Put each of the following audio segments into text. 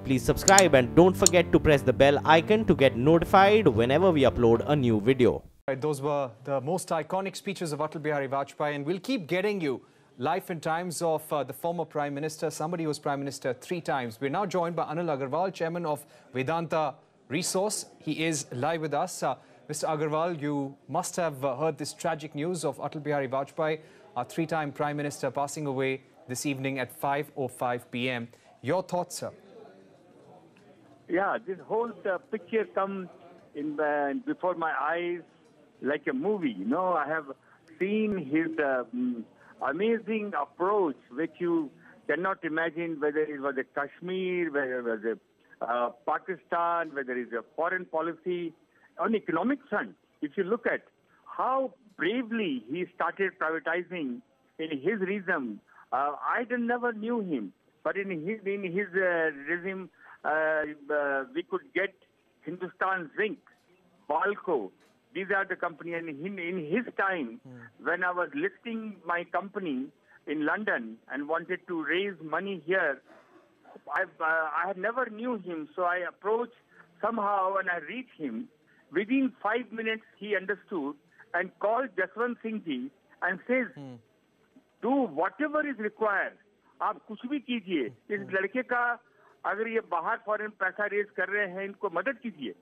Please subscribe and don't forget to press the bell icon to get notified whenever we upload a new video. Right, those were the most iconic speeches of Atal Bihari Vajpayee, and we'll keep getting you life and times of the former Prime Minister, somebody who was Prime Minister 3 times. We're now joined by Anil Agarwal, Chairman of Vedanta Resource. He is live with us. Mr. Agarwal, you must have heard this tragic news of Atal Bihari Vajpayee, our 3-time Prime Minister, passing away this evening at 5:05 p.m. Your thoughts, sir? Yeah, this whole picture come in before my eyes like a movie. You know, I have seen his amazing approach, which you cannot imagine, whether it was a Kashmir, whether it was a Pakistan, whether it's a foreign policy. On economic front, if you look at how bravely he started privatizing in his regime, I never knew him, but in his regime, we could get Hindustan Zinc, Balco. These are the company, and in his time, when I was listing my company in London and wanted to raise money here, I had never knew him, so I approached somehow and I reached him. Within 5 minutes, he understood and called Jaswant Singh ji and says, do whatever is required. आप कुछ भी कीजिए. इस लड़के का अगर ये बाहर फॉरेन पैसा रेज कर रहे हैं, इनको मदद कीजिए.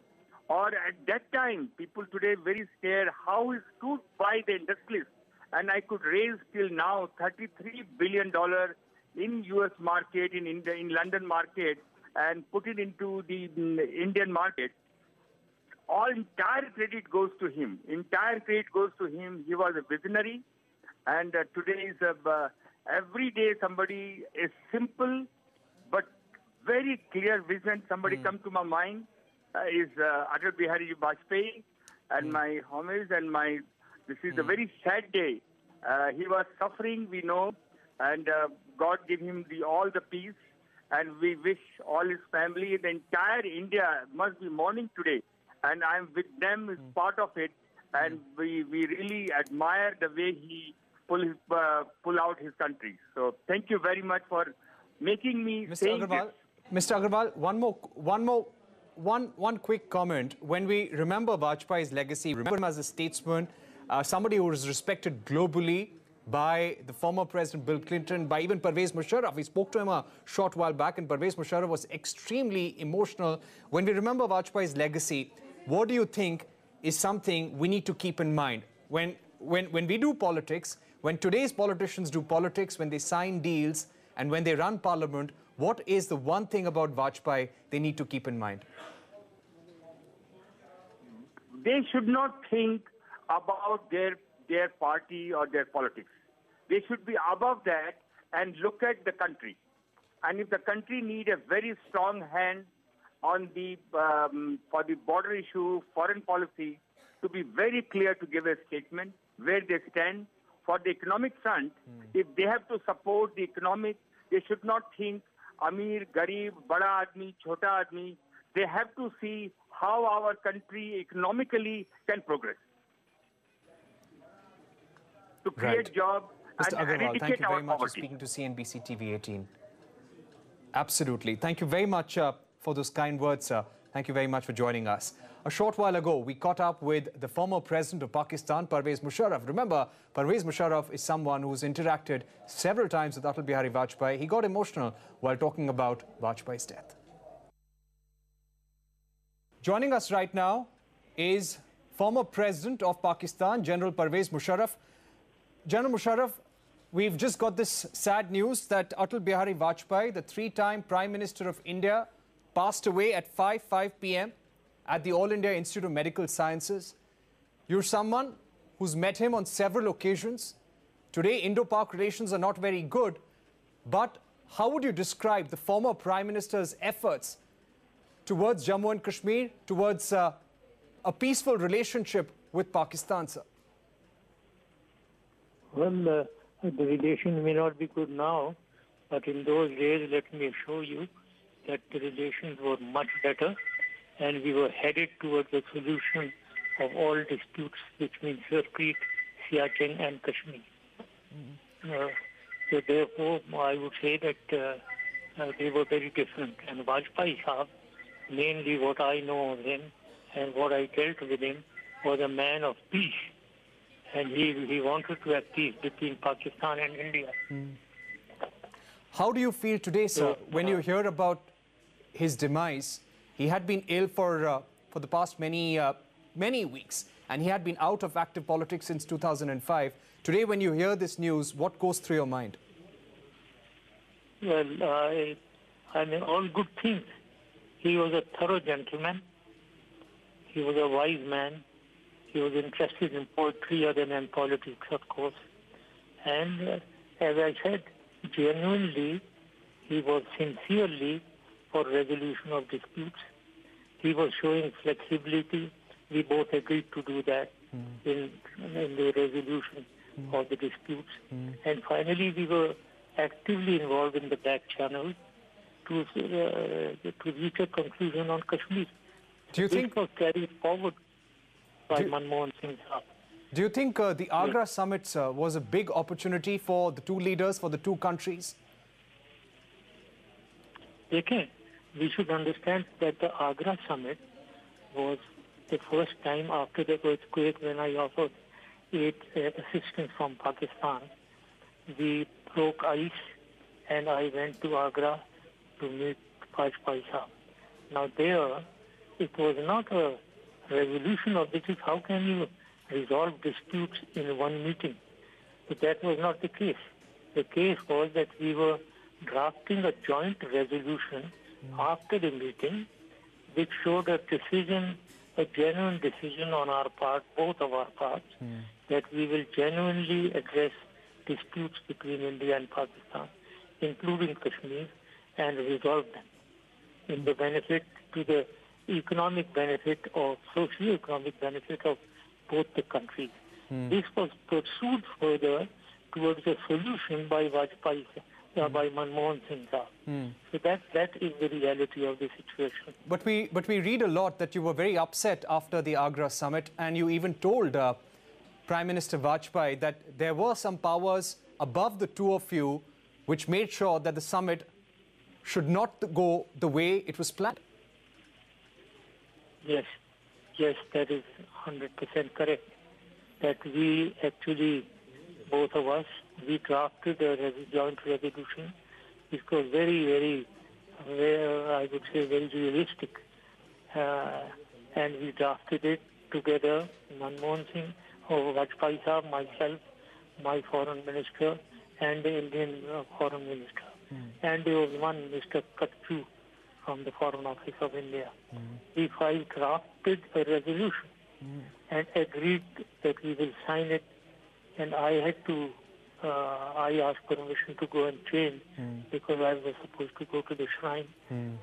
Or at that time, people today very scared how he stood by the industrialists, and I could raise till now $33 billion in U.S. market, in London market, and put it into the Indian market. All entire credit goes to him. Entire credit goes to him. He was a visionary, and today is every day somebody is simple but very clear vision. Somebody come to my mind is Atal Bihari Vajpayee, and my homage and my. This is a very sad day. He was suffering, we know, and God give him all the peace, and we wish all his family, the entire India must be mourning today. And I'm with them as part of it, and we really admire the way he pull out his country. So thank you very much for making me saying Agarwal, this. Mr. Agarwal, one quick comment. When we remember Vajpayee's legacy, remember him as a statesman, somebody who was respected globally by the former President Bill Clinton, by even Pervez Musharraf. We spoke to him a short while back, and Pervez Musharraf was extremely emotional. When we remember Vajpayee's legacy, what do you think is something we need to keep in mind? When we do politics, when today's politicians do politics, when they sign deals, and when they run parliament, what is the one thing about Vajpayee they need to keep in mind? They should not think about their party or their politics. They should be above that and look at the country. And if the country need a very strong hand on the for the border issue, foreign policy, to be very clear to give a statement where they stand. For the economic front, if they have to support the economic, they should not think Amir, Garib, Bada Admi, Chota Admi. They have to see how our country economically can progress. To create jobs and Mr. Agarwal, eradicate thank you our very much for poverty. speaking to CNBC TV18. Absolutely. Thank you very much for those kind words, sir. Thank you very much for joining us. A short while ago, we caught up with the former president of Pakistan, Pervez Musharraf. Remember, Pervez Musharraf is someone who's interacted several times with Atal Bihari Vajpayee. He got emotional while talking about Vajpayee's death. Joining us right now is former president of Pakistan, General Pervez Musharraf. General Musharraf, we've just got this sad news that Atal Bihari Vajpayee, the 3-time Prime Minister of India, passed away at 5:05 p.m. at the All India Institute of Medical Sciences. You're someone who's met him on several occasions. Today, Indo-Pak relations are not very good, but how would you describe the former Prime Minister's efforts towards Jammu and Kashmir, towards a peaceful relationship with Pakistan, sir? Well, the relations may not be good now, but in those days, let me assure you that the relations were much better, and we were headed towards a solution of all disputes between Sir Creek, Siachen, and Kashmir. So therefore, I would say that they were very different. And Vajpayee Saab, mainly what I know of him and what I dealt with him, was a man of peace. And he wanted to have peace between Pakistan and India. How do you feel today, sir, when you hear about his demise? He had been ill for the past many weeks, and he had been out of active politics since 2005. Today, when you hear this news, what goes through your mind? Well, I mean, all good things. He was a thorough gentleman. He was a wise man. He was interested in poetry other than politics, of course. And as I said, genuinely, he was sincerely for resolution of disputes. He was showing flexibility. We both agreed to do that in the resolution of the disputes. And finally, we were actively involved in the back channel to reach a conclusion on Kashmir. Do you think this was carried forward by Manmohan Singh Saab? Do you think the Agra summit was a big opportunity for the two leaders, for the two countries? Okay. We should understand that the Agra summit was the first time after the earthquake when I offered aid assistance from Pakistan. We broke ice and I went to Agra to meet Vajpayee Saab. Now there, it was not a resolution of this. How can you resolve disputes in one meeting? But that was not the case. The case was that we were drafting a joint resolution after the meeting, which showed a decision, a genuine decision on our part, both of our parts, that we will genuinely address disputes between India and Pakistan, including Kashmir, and resolve them in the benefit to the economic benefit or socio-economic benefit of both the countries. This was pursued further towards a solution by Vajpayee, by Manmohan Singh Saab. So that is the reality of the situation. But we read a lot that you were very upset after the Agra summit, and you even told Prime Minister Vajpayee that there were some powers above the two of you which made sure that the summit should not go the way it was planned. Yes, that is 100% correct. That we actually, both of us, we drafted a joint resolution. It was very, I would say, very realistic. And we drafted it together, Manmohan Singh, Vajpayee Saab, myself, my foreign minister, and the Indian foreign minister. And there was one Mr. Katchu from the Foreign Office of India. We five drafted a resolution and agreed that we will sign it. And I had to, I asked permission to go and change because I was supposed to go to the shrine. And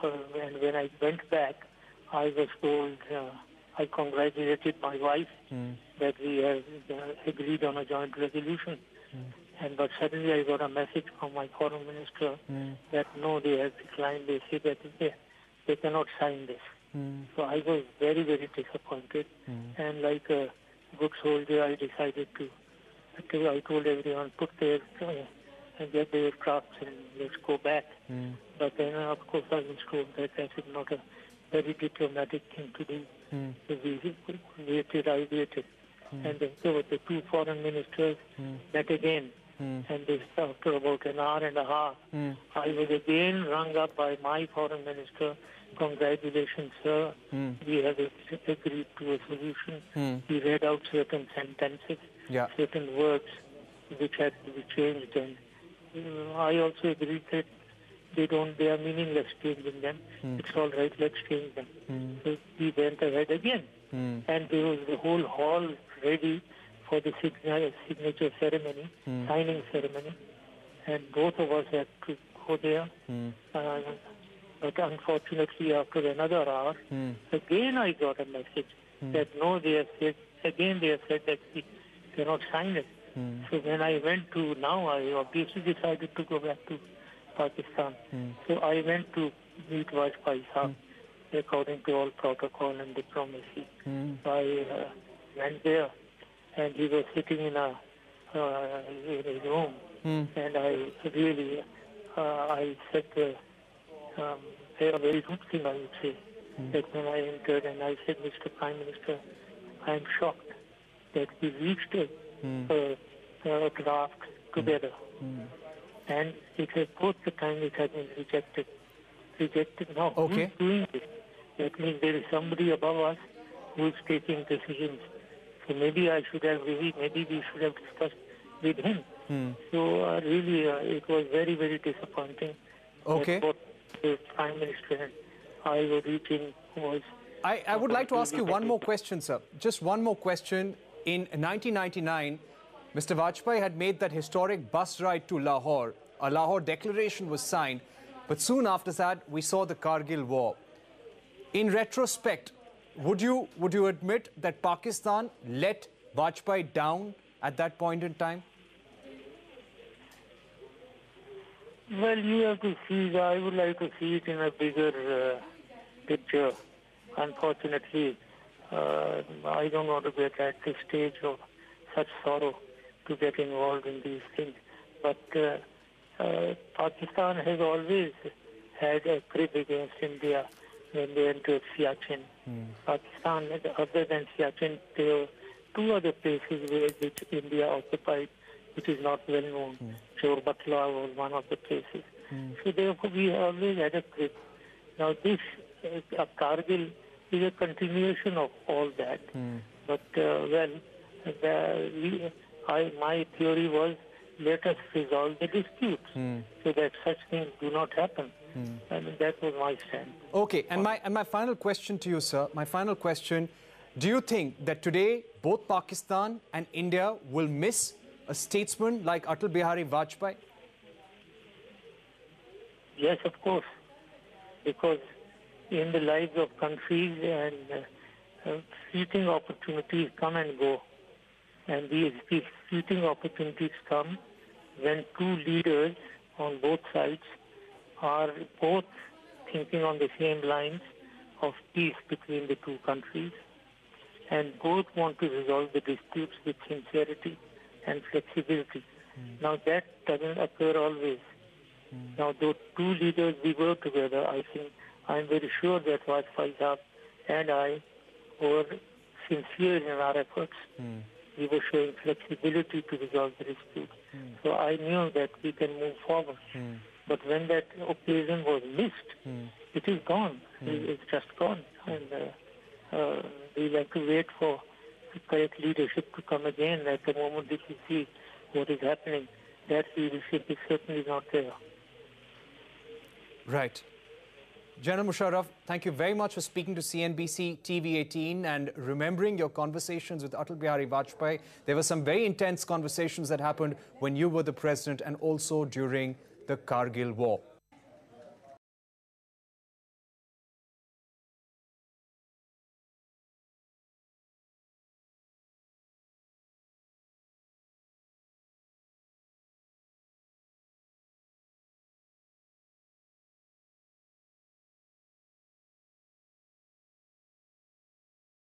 when I went back, I was told, I congratulated my wife that we have agreed on a joint resolution. But suddenly I got a message from my foreign minister that no, they have declined. They say that they cannot sign this. So I was very, very disappointed. And like a good soldier, I decided I told everyone, put their, and get their crafts and let's go back. But then, of course, I was told that that is not a very diplomatic thing to do. So we waited. And the two foreign ministers met again. And this, after about an hour and a half, I was again rung up by my foreign minister. Congratulations, sir. We have agreed to a solution. He read out certain sentences, certain words which had to be changed. And I also agreed that they are meaningless changing them. It's all right, let's change them. So we went ahead again. And there was the whole hall ready for the signature ceremony, signing ceremony. And both of us had to go there. But unfortunately, after another hour, again I got a message that no, they have said that we cannot sign it. So when I went to, now I obviously decided to go back to Pakistan. So I went to meet Vajpayee Saab according to all protocol and diplomacy. I went there and he was sitting in a room, and I said a very good thing, I would say, that when I entered and I said, Mr. Prime Minister, I am shocked that we reached a draft together. And it has both the time it has been rejected. Now, who is doing this? That means there is somebody above us who is taking decisions. So maybe we should have discussed with him. So really, it was very, very disappointing. Okay. What the Prime Minister and I were reaching was... I would like to ask you one more question, sir. Just one more question. In 1999, Mr. Vajpayee had made that historic bus ride to Lahore. A Lahore declaration was signed, but soon after that, we saw the Kargil war. In retrospect, would you admit that Pakistan let Vajpayee down at that point in time? Well, you have to see, I would like to see it in a bigger picture. Unfortunately, I don't want to get at this stage of such sorrow to get involved in these things. But Pakistan has always had a grip against India when they entered Siachen. Pakistan, other than Siachen, there were two other places which India occupied, which is not well known. Chorbatla was one of the places. So therefore, we always had a grip. Now this Kargil is a continuation of all that. But my theory was, let us resolve the disputes so that such things do not happen. I mean, that was my stand. Okay, and my final question to you, sir, my final question, do you think that today both Pakistan and India will miss a statesman like Atal Bihari Vajpayee? Yes, of course, because in the lives of countries and fleeting opportunities come and go. And these fleeting opportunities come when two leaders on both sides are both thinking on the same lines of peace between the two countries, and both want to resolve the disputes with sincerity and flexibility. Now that doesn't occur always. Now those two leaders, we work together. I'm very sure that Vajpayee Saab and I were sincere in our efforts. We were showing flexibility to resolve the dispute. So I knew that we can move forward. But when that occasion was missed, it is gone. It's just gone. And we like to wait for the correct leadership to come again. At the moment that we see what is happening, that leadership is certainly not there. Right. General Musharraf, thank you very much for speaking to CNBC TV18 and remembering your conversations with Atal Bihari Vajpayee. There were some very intense conversations that happened when you were the president and also during the Kargil war.